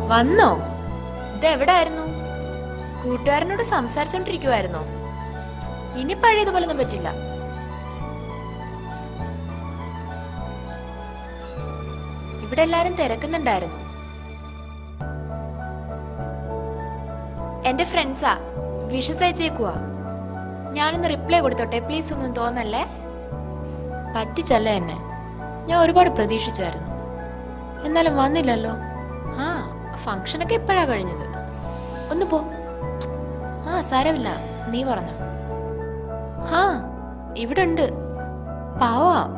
വന്നോ? ഇതെവിടായിരുന്നു? കൂട്ടുകാരനോട് സംസാരിച്ചോണ്ടിരിക്കുവായിരുന്നോ? ഇനി പഴയതുപോലൊന്നും പറ്റില്ല. ഇവിടെ എല്ലാരും തിരക്കുന്നുണ്ടായിരുന്നു. എന്റെ ഫ്രണ്ട്സാ, വിഷസ് അയച്ചേക്കുവാ. ഞാനൊന്ന് റിപ്ലൈ കൊടുത്തോട്ടെ പ്ലീസ്, ഒന്നും തോന്നല്ലേ. പറ്റിച്ചല്ല എന്നെ, ഞാൻ ഒരുപാട് പ്രതീക്ഷിച്ചായിരുന്നു. എന്നാലും വന്നില്ലല്ലോ. ആ, ഫംഗ്ഷനൊക്കെ ഇപ്പോഴാ കഴിഞ്ഞത്. ഒന്ന് പോ. ആ സാരമില്ല, നീ പറഞ്ഞോ. ആ ഇവിടെ ഉണ്ട്, പാവാ.